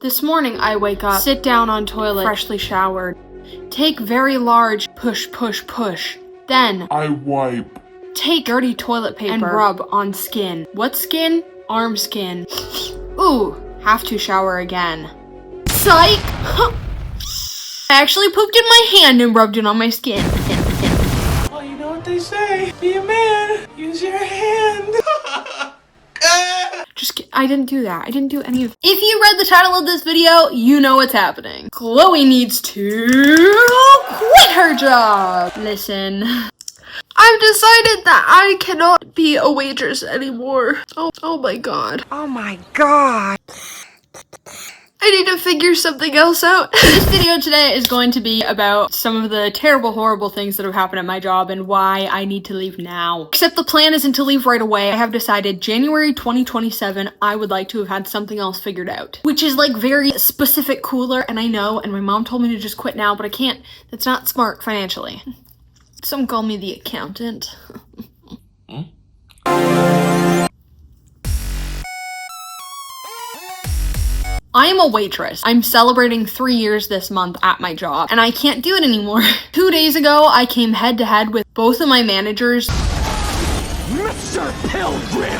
This morning I wake up, sit down on toilet, freshly showered, take very large push, push, push. Then I wipe. Take dirty toilet paper and rub on skin. What skin? Arm skin. Ooh, have to shower again. Psych! I actually pooped in my hand and rubbed it on my skin. Well, you know what they say. Be a man. Use your hand. I didn't do that. I didn't do any of. If you read the title of this video, you know what's happening. Chloe needs to quit her job. Listen. I've decided that I cannot be a waitress anymore. Oh my god. Oh my god. I need to figure something else out. This video today is going to be about some of the terrible, horrible things that have happened at my job and why I need to leave now. Except the plan isn't to leave right away. I have decided January 2027, I would like to have had something else figured out. Which is like very specific, cooler, and I know, and my mom told me to just quit now, but I can't. That's not smart financially. Some call me the accountant. I am a waitress. I'm celebrating 3 years this month at my job, and I can't do it anymore. 2 days ago, I came head to head with both of my managers, Mr. Pilgrim.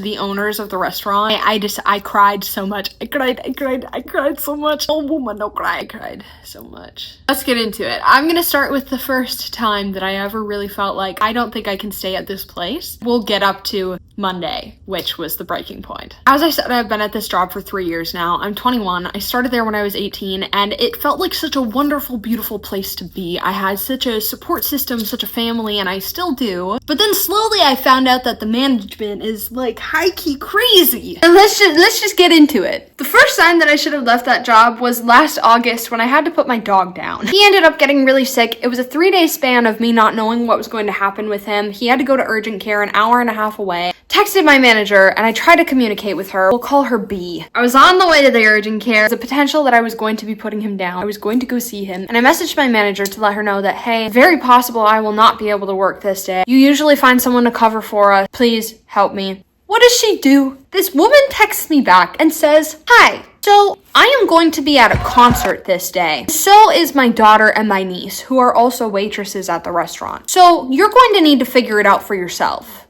the owners of the restaurant. I cried so much. I cried so much. Oh woman, don't cry. I cried so much. Let's get into it. I'm gonna start with the first time that I ever really felt like I don't think I can stay at this place. We'll get up to Monday, which was the breaking point. As I said, I've been at this job for 3 years now. I'm 21. I started there when I was 18, and it felt like such a wonderful, beautiful place to be. I had such a support system, such a family, and I still do. But then slowly I found out that the management is like high-key crazy. And let's just get into it. The first sign that I should have left that job was last August when I had to put my dog down. He ended up getting really sick. It was a 3-day span of me not knowing what was going to happen with him. He had to go to urgent care an hour and a half away. Texted my manager and I tried to communicate with her. We'll call her B. I was on the way to the urgent care. There's a potential that I was going to be putting him down. I was going to go see him. And I messaged my manager to let her know that, hey, very possible I will not be able to work this day. You usually find someone to cover for us. Please help me. What does she do? This woman texts me back and says, hi, so I am going to be at a concert this day. So is my daughter and my niece, who are also waitresses at the restaurant. So you're going to need to figure it out for yourself.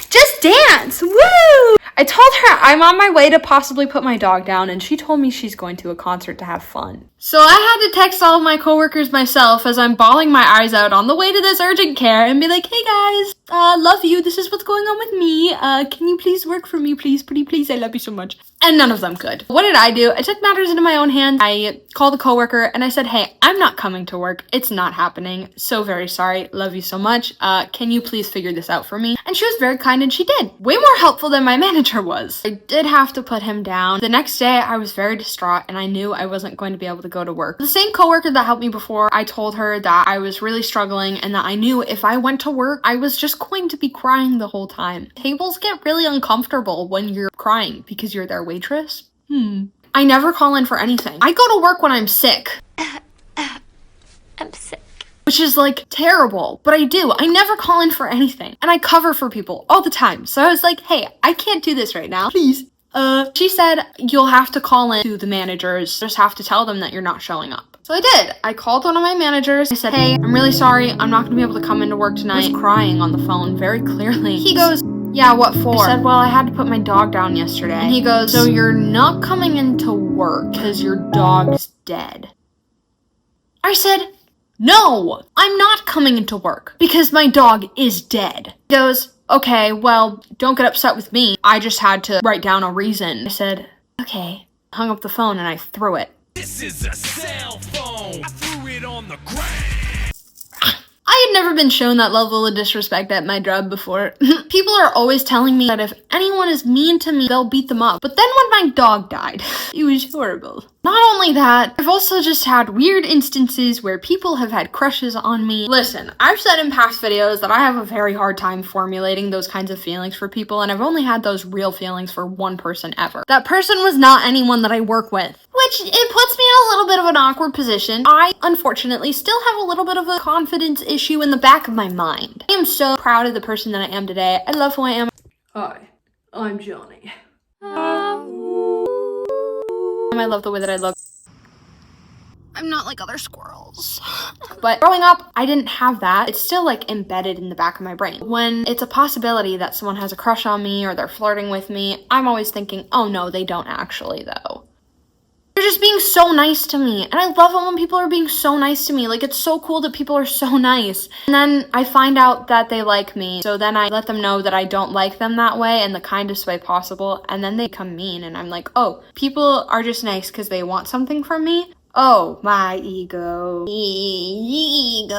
Just dance! Woo! I told her I'm on my way to possibly put my dog down, and she told me she's going to a concert to have fun. So I had to text all of my coworkers myself as I'm bawling my eyes out on the way to this urgent care and be like, hey guys, love you, this is what's going on with me. Can you please work for me, please, pretty please, I love you so much. And none of them could. What did I do? I took matters into my own hands. I called a coworker and I said, hey, I'm not coming to work. It's not happening. So very sorry. Love you so much. Can you please figure this out for me? And she was very kind and she did. Way more helpful than my manager was. I did have to put him down. The next day I was very distraught and I knew I wasn't going to be able to go to work. The same coworker that helped me before, I told her that I was really struggling and that I knew if I went to work, I was just going to be crying the whole time. Tables get really uncomfortable when you're crying because you're their waitress. I never call in for anything. I go to work when I'm sick. I'm sick. Which is like terrible, but I do. I never call in for anything. And I cover for people all the time. So I was like, hey, I can't do this right now. Please. She said, you'll have to call in to the managers. Just have to tell them that you're not showing up. So I did. I called one of my managers. I said, hey, I'm really sorry. I'm not gonna be able to come into work tonight. I was crying on the phone very clearly. He goes, yeah, what for? I said, well, I had to put my dog down yesterday. And he goes, so you're not coming into work because your dog's dead? I said, no, I'm not coming into work because my dog is dead. He goes, okay, well, don't get upset with me. I just had to write down a reason. I said, okay. Hung up the phone and I threw it. This is a cell phone. I threw it on the ground. I had never been shown that level of disrespect at my job before. People are always telling me that if anyone is mean to me, they'll beat them up. But then when my dog died, it was horrible. Not only that, I've also just had weird instances where people have had crushes on me. Listen, I've said in past videos that I have a very hard time formulating those kinds of feelings for people, and I've only had those real feelings for one person ever. That person was not anyone that I work with, which it puts me in a little bit of an awkward position. I, unfortunately, still have a little bit of a confidence issue in the back of my mind. I am so proud of the person that I am today. I love who I am. Hi, I'm Johnny. I love the way that I look. I'm not like other squirrels. But growing up, I didn't have that. It's still like embedded in the back of my brain. When it's a possibility that someone has a crush on me or they're flirting with me, I'm always thinking, oh no, they don't actually though. They're just being so nice to me. And I love it when people are being so nice to me. Like, it's so cool that people are so nice. And then I find out that they like me. So then I let them know that I don't like them that way in the kindest way possible. And then they become mean. And I'm like, oh, people are just nice because they want something from me? Oh, my ego. Ego.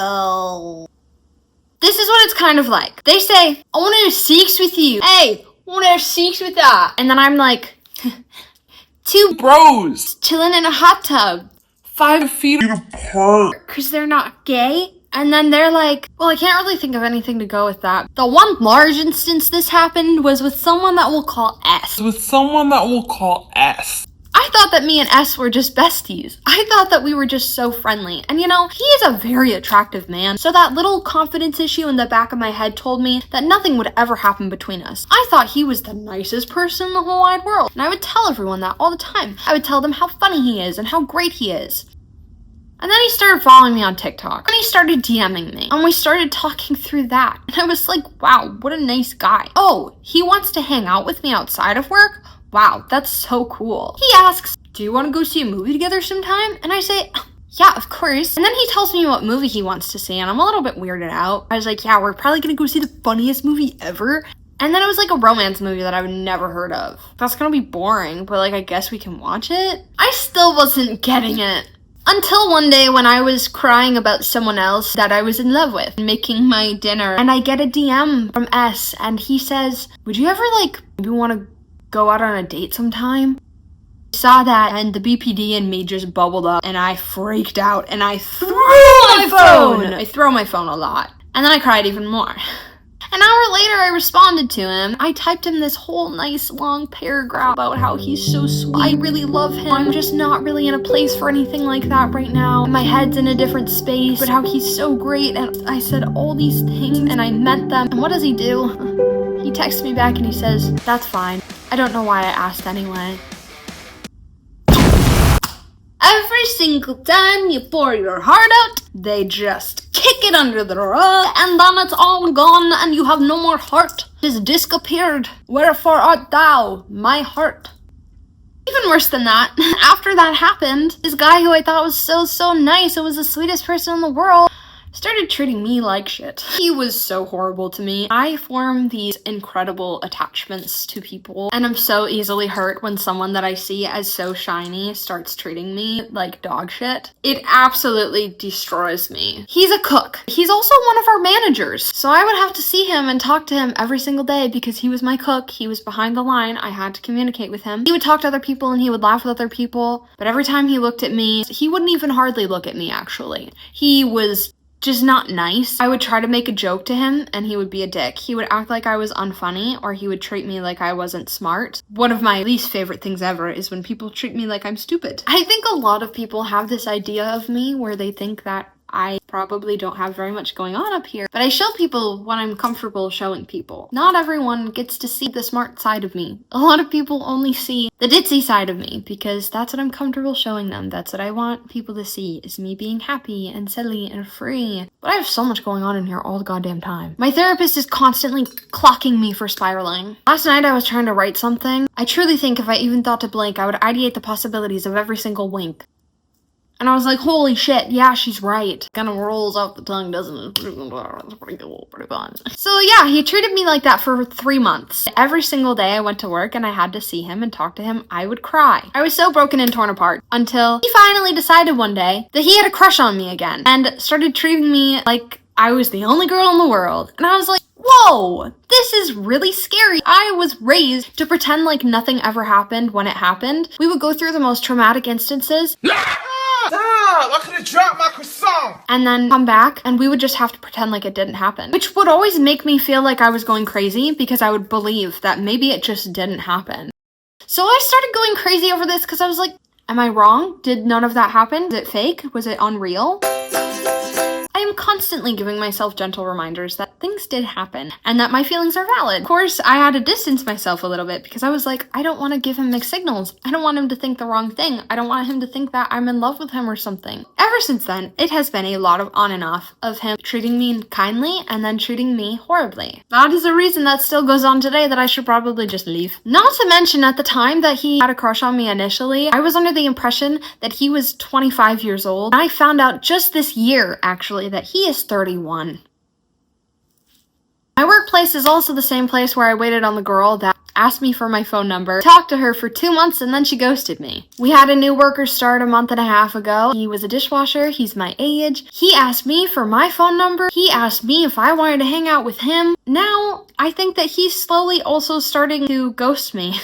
This is what it's kind of like. They say, I want to have sex with you. Hey, I want to have sex with that. And then I'm like... Two Bros. chilling in a hot tub 5 feet apart. because they're not gay. And then they're like, well, I can't really think of anything to go with that. The one large instance this happened was with someone that we'll call S. With someone that we'll call S. I thought that me and S were just besties. I thought that we were just so friendly. And you know, he is a very attractive man. So that little confidence issue in the back of my head told me that nothing would ever happen between us. I thought he was the nicest person in the whole wide world. And I would tell everyone that all the time. I would tell them how funny he is and how great he is. And then he started following me on TikTok. And he started DMing me. And we started talking through that. And I was like, wow, what a nice guy. Oh, he wants to hang out with me outside of work? Wow, that's so cool. He asks, do you want to go see a movie together sometime? And I say, yeah, of course. And then he tells me what movie he wants to see, and I'm a little bit weirded out. I was like, yeah, we're probably gonna go see the funniest movie ever. And then it was like a romance movie that I would never heard of. That's gonna be boring, but like, I guess we can watch it. I still wasn't getting it. Until one day when I was crying about someone else that I was in love with, making my dinner, and I get a DM from S, and he says, would you ever like, maybe want to go out on a date sometime? I saw that and the BPD in me just bubbled up and I freaked out and I threw my phone! I throw my phone a lot. And then I cried even more. An hour later, I responded to him. I typed him this whole nice long paragraph about how he's so sweet. I really love him. I'm just not really in a place for anything like that right now. My head's in a different space, but how he's so great. And I said all these things and I meant them. And what does he do? He texts me back and he says, that's fine. I don't know why I asked anyway. Every single time you pour your heart out, they just kick it under the rug, and then it's all gone, and you have no more heart. It has disappeared. Wherefore art thou, my heart? Even worse than that, after that happened, this guy who I thought was so nice and was the sweetest person in the world started treating me like shit. He was so horrible to me. I form these incredible attachments to people, and I'm so easily hurt when someone that I see as so shiny starts treating me like dog shit. It absolutely destroys me. He's a cook. He's also one of our managers, so I would have to see him and talk to him every single day because he was my cook. He was behind the line. I had to communicate with him. He would talk to other people and he would laugh with other people, but every time he looked at me, he wouldn't even hardly look at me, actually. He was just not nice. I would try to make a joke to him and he would be a dick. He would act like I was unfunny or he would treat me like I wasn't smart. One of my least favorite things ever is when people treat me like I'm stupid. I think a lot of people have this idea of me where they think that I probably don't have very much going on up here, but I show people what I'm comfortable showing people. Not everyone gets to see the smart side of me. A lot of people only see the ditzy side of me because that's what I'm comfortable showing them. That's what I want people to see, is me being happy and silly and free. But I have so much going on in here all the goddamn time. My therapist is constantly clocking me for spiraling. Last night I was trying to write something. I truly think if I even thought to blink, I would ideate the possibilities of every single wink. And I was like, holy shit, yeah, she's right. Kind of rolls off the tongue, doesn't it? It's pretty cool, pretty fun. So yeah, he treated me like that for 3 months. Every single day I went to work and I had to see him and talk to him, I would cry. I was so broken and torn apart until he finally decided one day that he had a crush on me again and started treating me like I was the only girl in the world. And I was like, whoa, this is really scary. I was raised to pretend like nothing ever happened when it happened. We would go through the most traumatic instances. Stop! I could have dropped my croissant! And then come back and we would just have to pretend like it didn't happen. Which would always make me feel like I was going crazy because I would believe that maybe it just didn't happen. So I started going crazy over this because I was like, am I wrong? Did none of that happen? Is it fake? Was it unreal? I am constantly giving myself gentle reminders that things did happen and that my feelings are valid. Of course, I had to distance myself a little bit because I was like, I don't want to give him mixed signals. I don't want him to think the wrong thing. I don't want him to think that I'm in love with him or something. Ever since then, it has been a lot of on and off of him treating me kindly and then treating me horribly. That is a reason that still goes on today that I should probably just leave. Not to mention at the time that he had a crush on me initially, I was under the impression that he was 25 years old. I found out just this year, actually, that he is 31. My workplace is also the same place where I waited on the girl that asked me for my phone number, talked to her for 2 months, and then she ghosted me. We had a new worker start a month and a half ago. He was a dishwasher. He's my age. He asked me for my phone number. He asked me if I wanted to hang out with him. Now, I think that he's slowly also starting to ghost me.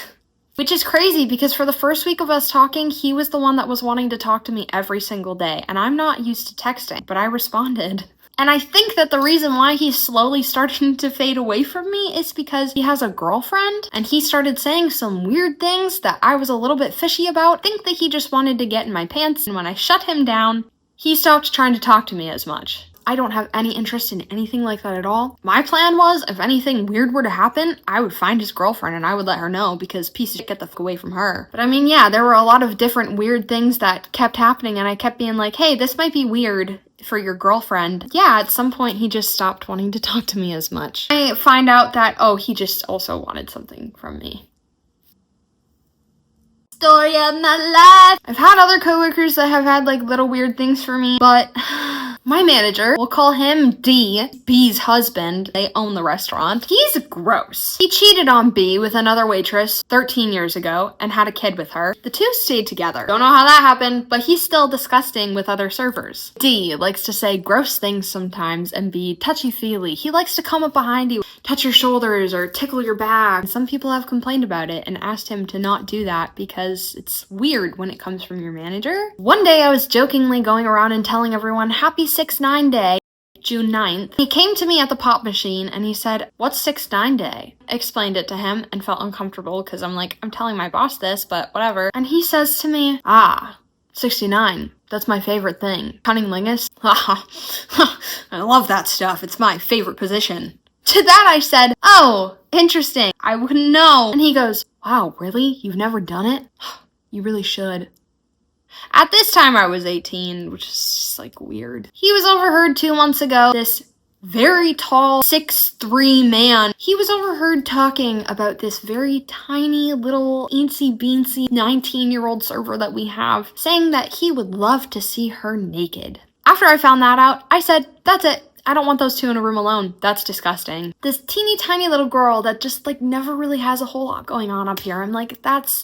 Which is crazy because for the first week of us talking, he was the one that was wanting to talk to me every single day. And I'm not used to texting, but I responded. And I think that the reason why he's slowly starting to fade away from me is because he has a girlfriend and he started saying some weird things that I was a little bit fishy about. I think that he just wanted to get in my pants, and when I shut him down, he stopped trying to talk to me as much. I don't have any interest in anything like that at all. My plan was, if anything weird were to happen, I would find his girlfriend and I would let her know, because piece of shit, get the fuck away from her. But I mean, yeah, there were a lot of different weird things that kept happening, and I kept being like, hey, this might be weird for your girlfriend. Yeah, at some point he just stopped wanting to talk to me as much. I find out that, oh, he just also wanted something from me. Story of my life. I've had other coworkers that have had like little weird things for me, but my manager, we'll call him D, B's husband, they own the restaurant. He's gross. He cheated on B with another waitress 13 years ago and had a kid with her. The two stayed together. Don't know how that happened, but he's still disgusting with other servers. D likes to say gross things sometimes and be touchy-feely. He likes to come up behind you, touch your shoulders, or tickle your back. Some people have complained about it and asked him to not do that because it's weird when it comes from your manager. One day I was jokingly going around and telling everyone happy 6-9 day, June 9th. He came to me at the pop machine and he said, what's 6-9 day? I explained it to him and felt uncomfortable because I'm like, I'm telling my boss this, but whatever. And he says to me, 69. That's my favorite thing. Cunnilingus? I love that stuff. It's my favorite position. To that I said, oh, interesting. I wouldn't know. And he goes, wow, really? You've never done it? You really should. At this time I was 18, which is just like weird. He was overheard 2 months ago. This very tall 6'3" man. He was overheard talking about this very tiny little eensy beensy 19-year-old server that we have, saying that he would love to see her naked. After I found that out, I said, that's it. I don't want those two in a room alone. That's disgusting. This teeny tiny little girl that just like never really has a whole lot going on up here. I'm like,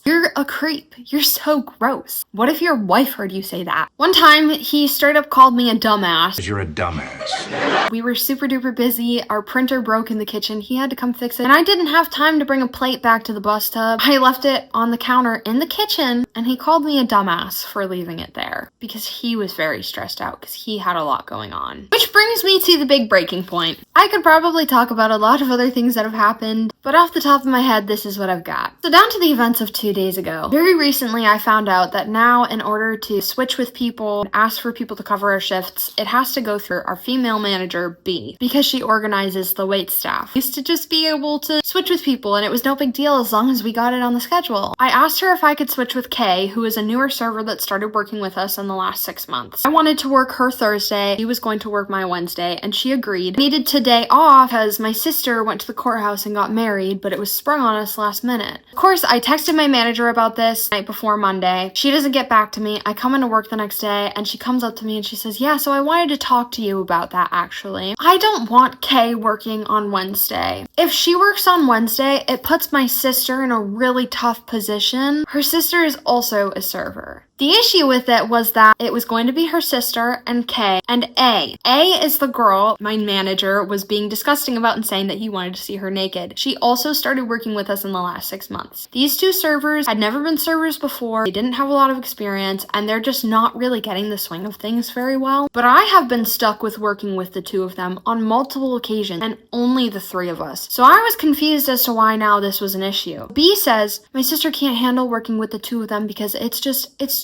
you're a creep. You're so gross. What if your wife heard you say that? One time he straight up called me a dumbass. You're a dumbass. We were super duper busy. Our printer broke in the kitchen. He had to come fix it. And I didn't have time to bring a plate back to the bus tub. I left it on the counter in the kitchen and he called me a dumbass for leaving it there because he was very stressed out because he had a lot going on. Which brings me to the big breaking point. I could probably talk about a lot of other things that have happened, but off the top of my head, this is what I've got. So down to the events of 2 days ago. Very recently, I found out that now in order to switch with people, ask for people to cover our shifts, it has to go through our female manager, B, because she organizes the wait staff. We used to just be able to switch with people and it was no big deal as long as we got it on the schedule. I asked her if I could switch with Kay, who is a newer server that started working with us in the last 6 months. I wanted to work her Thursday, she was going to work my Wednesday, and she agreed. I needed today off because my sister went to the courthouse and got married, but it was sprung on us last minute. Of course, I texted my manager about this night before Monday. She doesn't get back to me. I come into work the next day and she comes up to me and she says, yeah, so I wanted to talk to you about that actually. I don't want Kay working on Wednesday. If she works on Wednesday, it puts my sister in a really tough position. Her sister is also a server. The issue with it was that it was going to be her sister and Kay and A. A is the girl my manager was being disgusting about and saying that he wanted to see her naked. She also started working with us in the last 6 months. These two servers had never been servers before, they didn't have a lot of experience, and they're just not really getting the swing of things very well. But I have been stuck with working with the two of them on multiple occasions, and only the three of us. So I was confused as to why now this was an issue. B says, my sister can't handle working with the two of them because it's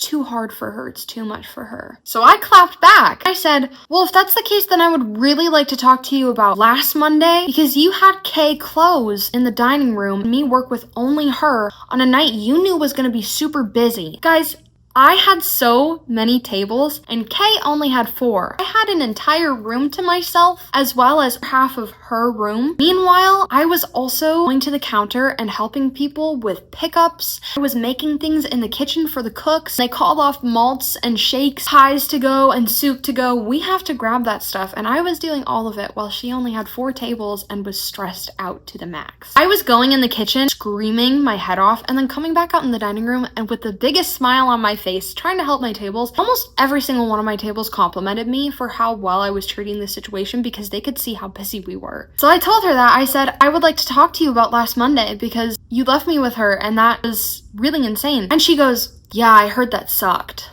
too hard for her. It's too much for her. So I clapped back. I said, well, if that's the case, then I would really like to talk to you about last Monday, because you had Kay close in the dining room and me work with only her on a night you knew was going to be super busy. Guys, I had so many tables and Kay only had 4. I had an entire room to myself as well as half of her room. Meanwhile, I was also going to the counter and helping people with pickups. I was making things in the kitchen for the cooks. They called off malts and shakes, pies to go and soup to go. We have to grab that stuff, and I was doing all of it while she only had 4 tables and was stressed out to the max. I was going in the kitchen screaming my head off and then coming back out in the dining room and with the biggest smile on my face trying to help my tables. Almost every single one of my tables complimented me for how well I was treating the situation because they could see how busy we were. So I told her that. I said, I would like to talk to you about last Monday because you left me with her and that was really insane. And she goes, yeah, I heard that sucked.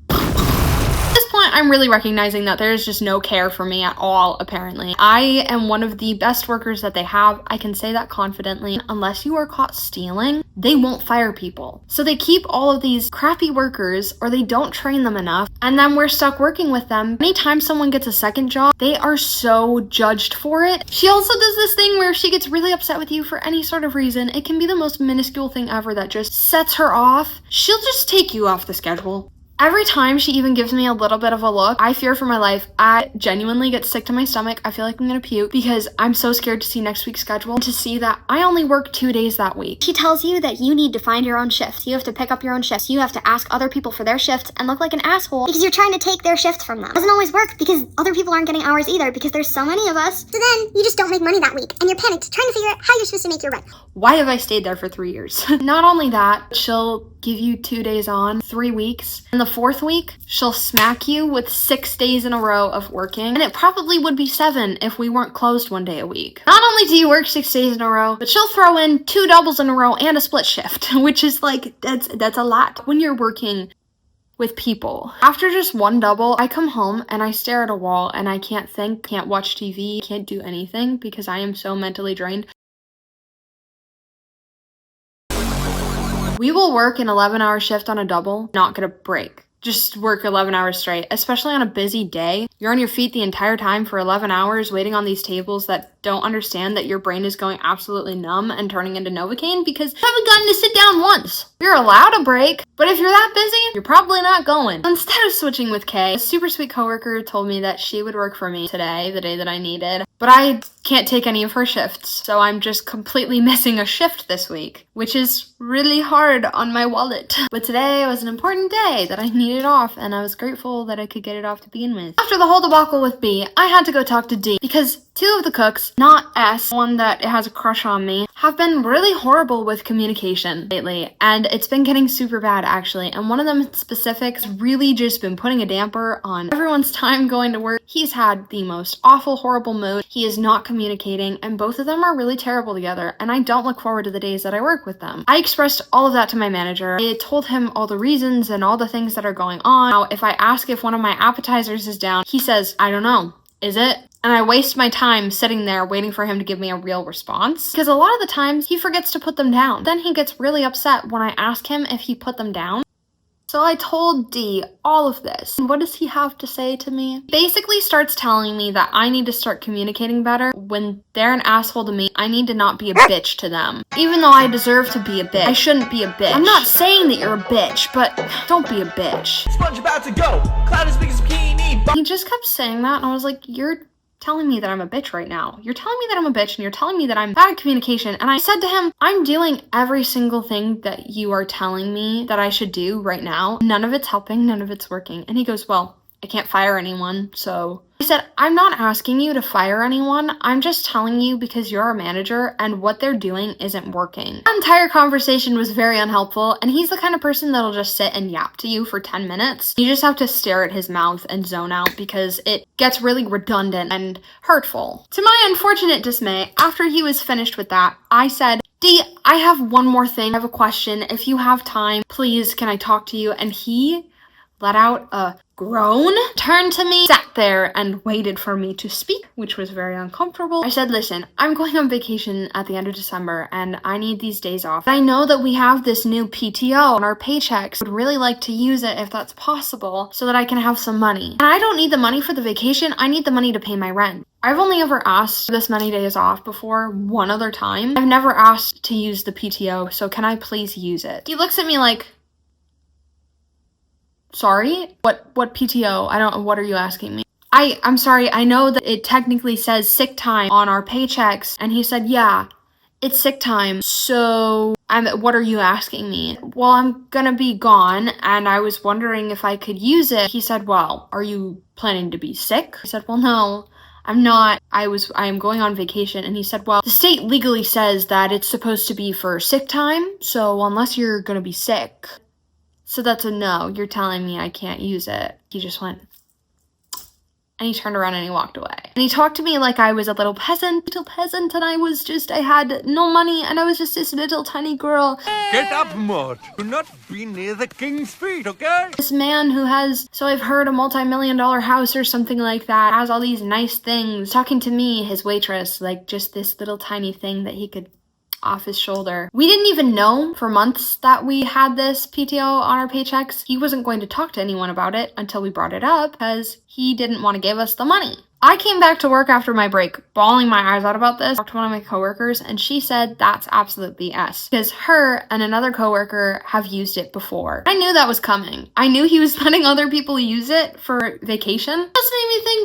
At this point, I'm really recognizing that there's just no care for me at all, apparently. I am one of the best workers that they have. I can say that confidently. Unless you are caught stealing, they won't fire people. So they keep all of these crappy workers or they don't train them enough, and then we're stuck working with them. Anytime someone gets a second job, they are so judged for it. She also does this thing where she gets really upset with you for any sort of reason. It can be the most minuscule thing ever that just sets her off. She'll just take you off the schedule. Every time she even gives me a little bit of a look, I fear for my life. I genuinely get sick to my stomach. I feel like I'm gonna puke because I'm so scared to see next week's schedule and to see that I only work 2 days that week. She tells you that you need to find your own shift. You have to pick up your own shifts. You have to ask other people for their shifts and look like an asshole because you're trying to take their shifts from them. It doesn't always work because other people aren't getting hours either because there's so many of us. So then you just don't make money that week and you're panicked trying to figure out how you're supposed to make your rent. Why have I stayed there for 3 years? Not only that, she'll give you 2 days on, 3 weeks. And the 4th week, she'll smack you with 6 days in a row of working. And it probably would be 7 if we weren't closed 1 day a week. Not only do you work 6 days in a row, but she'll throw in 2 doubles in a row and a split shift, which is like, that's a lot when you're working with people. After just 1 double, I come home and I stare at a wall and I can't think, can't watch TV, can't do anything because I am so mentally drained. We will work an 11-hour shift on a double, not get a break. Just work 11 hours straight, especially on a busy day. You're on your feet the entire time for 11 hours waiting on these tables that don't understand that your brain is going absolutely numb and turning into Novocaine because you haven't gotten to sit down once. You're allowed a break, but if you're that busy, you're probably not going. Instead of switching with Kay, a super sweet coworker told me that she would work for me today, the day that I needed, but I can't take any of her shifts, so I'm just completely missing a shift this week, which is really hard on my wallet. But today was an important day that I needed off, and I was grateful that I could get it off to begin with. After the whole debacle with B, I had to go talk to D because 2 of the cooks, not S, one that has a crush on me, have been really horrible with communication lately, and it's been getting super bad actually, and one of them in specific has really just been putting a damper on everyone's time going to work. He's had the most awful, horrible mood. He is not communicating, and both of them are really terrible together, and I don't look forward to the days that I work with them. I expressed all of that to my manager. I told him all the reasons and all the things that are going on. Now, if I ask if one of my appetizers is down, he says, I don't know. Is it? And I waste my time sitting there waiting for him to give me a real response because a lot of the times he forgets to put them down. Then he gets really upset when I ask him if he put them down. So I told D all of this. And what does he have to say to me? He basically starts telling me that I need to start communicating better. When they're an asshole to me, I need to not be a bitch to them. Even though I deserve to be a bitch, I shouldn't be a bitch. I'm not saying that you're a bitch, but don't be a bitch. Sponge about to go. Cloud is big as bikini. He just kept saying that and I was like, you're telling me that I'm a bitch right now. You're telling me that I'm a bitch and you're telling me that I'm bad at communication. And I said to him, I'm doing every single thing that you are telling me that I should do right now. None of it's helping, none of it's working. And he goes, well, I can't fire anyone, so. I said, I'm not asking you to fire anyone. I'm just telling you because you're a manager and what they're doing isn't working. The entire conversation was very unhelpful, and he's the kind of person that'll just sit and yap to you for 10 minutes. You just have to stare at his mouth and zone out because it gets really redundant and hurtful. To my unfortunate dismay, after he was finished with that, I said, D, I have one more thing. I have a question. If you have time, please, can I talk to you? And he let out a grown, turned to me, sat there, and waited for me to speak, which was very uncomfortable. I said, listen, I'm going on vacation at the end of December, and I need these days off. I know that we have this new PTO on our paychecks. I would really like to use it if that's possible, so that I can have some money. And I don't need the money for the vacation, I need the money to pay my rent. I've only ever asked this many days off before one other time. I've never asked to use the PTO, so can I please use it? He looks at me like, sorry? What PTO? What are you asking me? I'm sorry, I know that it technically says sick time on our paychecks. And he said, yeah, it's sick time. So, what are you asking me? Well, I'm gonna be gone, and I was wondering if I could use it. He said, well, are you planning to be sick? I said, well, no, I'm not. I am going on vacation. And he said, well, the state legally says that it's supposed to be for sick time. So unless you're gonna be sick. So that's a no. You're telling me I can't use it. He just went, and he turned around and he walked away. And he talked to me like I was a little peasant, and I had no money, and I was just this little tiny girl. Get up, Maud. Do not be near the king's feet, okay? This man who has, so I've heard, a multi-million-dollar house or something like that, has all these nice things, talking to me, his waitress, like just this little tiny thing that he could off his shoulder. We didn't even know for months that we had this PTO on our paychecks. He wasn't going to talk to anyone about it until we brought it up because he didn't want to give us the money. I came back to work after my break, bawling my eyes out about this. I talked to one of my coworkers, and she said that's absolutely BS. Because her and another coworker have used it before. I knew that was coming. I knew he was letting other people use it for vacation. It just made me think,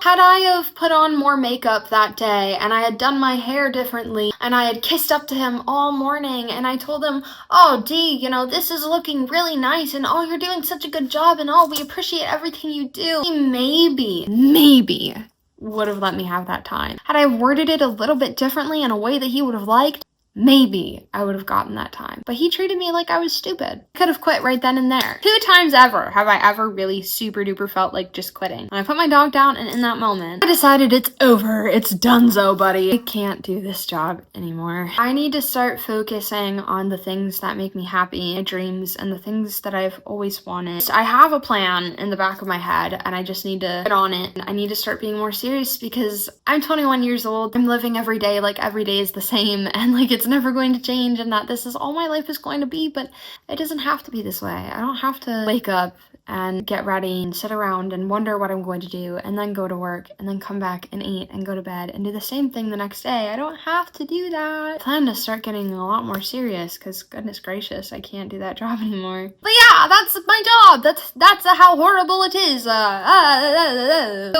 had I have put on more makeup that day, and I had done my hair differently, and I had kissed up to him all morning, and I told him, oh, Dee, this is looking really nice, and oh, you're doing such a good job, and oh, we appreciate everything you do. He maybe would have let me have that time. Had I worded it a little bit differently in a way that he would have liked, maybe I would have gotten that time. But he treated me like I was stupid. I could have quit right then and there. 2 times ever have I ever really super duper felt like just quitting. When I put my dog down, and in that moment, I decided it's over. It's donezo, buddy. I can't do this job anymore. I need to start focusing on the things that make me happy, my dreams, and the things that I've always wanted. I have a plan in the back of my head, and I just need to get on it. I need to start being more serious because I'm 21 years old. I'm living every day like every day is the same, and like it's never going to change, and that this is all my life is going to be, but it doesn't have to be this way. I don't have to wake up and get ready and sit around and wonder what I'm going to do and then go to work and then come back and eat and go to bed and do the same thing the next day. I don't have to do that. I plan to start getting a lot more serious because goodness gracious, I can't do that job anymore. But yeah, that's my job. That's how horrible it is. So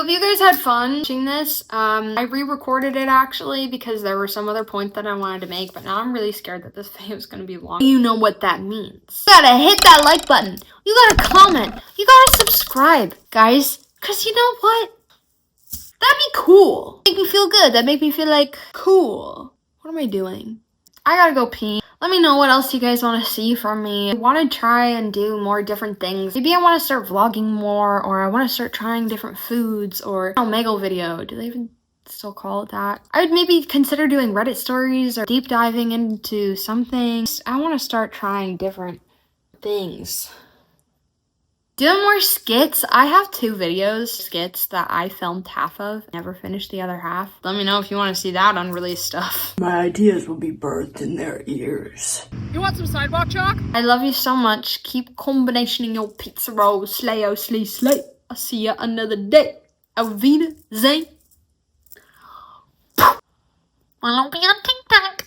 if you guys had fun watching this, I re-recorded it actually because there were some other points that I wanted to make, but now I'm really scared that this video is going to be long. You know what that means. You gotta hit that like button. You gotta comment. You gotta subscribe, guys. Cause you know what? That'd be cool. Make me feel good. That make me feel like cool. What am I doing? I gotta go pee. Let me know what else you guys want to see from me. I want to try and do more different things. Maybe I want to start vlogging more, or I want to start trying different foods, or Omegle video. Do they even still call it that? I would maybe consider doing Reddit stories or deep diving into something. I want to start trying different things. Doing more skits. I have 2 skits that I filmed half of, never finished the other half. Let me know if you want to see that unreleased stuff. My ideas will be birthed in their ears. You want some sidewalk chalk? I love you so much. Keep combinationing your pizza rolls. Slay, oh, slay, slay. I'll see you another day. Auf Wiedersehen. I'll be on TikTok.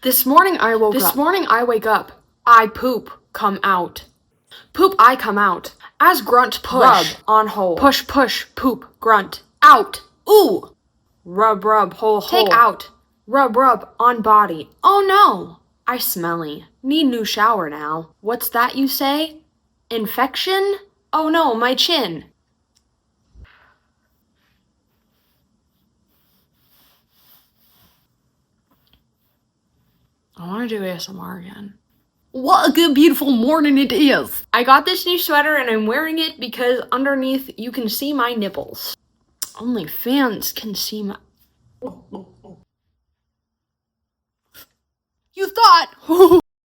This morning I wake up. I poop, come out. Poop, I come out. As grunt, push. Rub, on hole. Push, push, poop, grunt. Out. Ooh. Rub, rub, hole, hole. Take out. Rub, rub, on body. Oh no. I smelly. Need new shower now. What's that you say? Infection? Oh no, my chin. I want to do ASMR again. What a good, beautiful morning it is. I got this new sweater and I'm wearing it because underneath you can see my nipples. Only fans can see my... You thought...